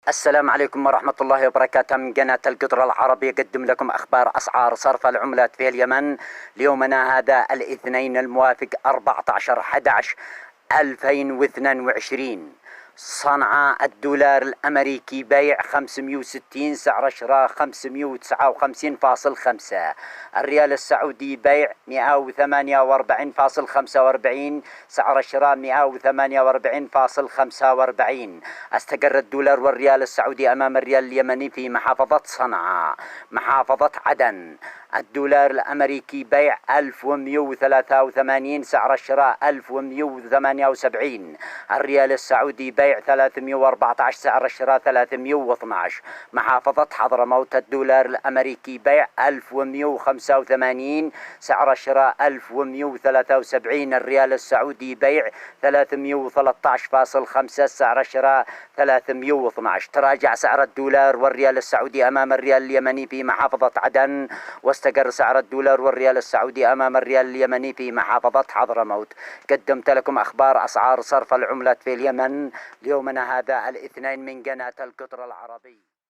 السلام عليكم ورحمة الله وبركاته. من قناة القطر العربي يقدم لكم أخبار أسعار صرف العملات في اليمن ليومنا هذا الاثنين الموافق 14/11/2022. صنعاء الدولار الأمريكي بيع 560، سعر شراء 559.5. الريال السعودي بيع 148.45، سعر شراء 148.45. استقر الدولار والريال السعودي أمام الريال اليمني في محافظة صنعاء. محافظة عدن الدولار الأمريكي بيع 1183، سعر الشراء 1178. الريال السعودي بيع 314، سعر الشراء 312. محافظة حضرموت الدولار الأمريكي بيع 1185، سعر الشراء 1173. الريال السعودي بيع 313.5، سعر الشراء 312. تراجع سعر الدولار والريال السعودي أمام الريال اليمني في محافظة عدن، واستقر سعر الدولار والريال السعودي أمام الريال اليمني في محافظة حضرموت. قدمت لكم أخبار أسعار صرف العملات في اليمن ليومنا هذا الاثنين من قناة القطر العربي.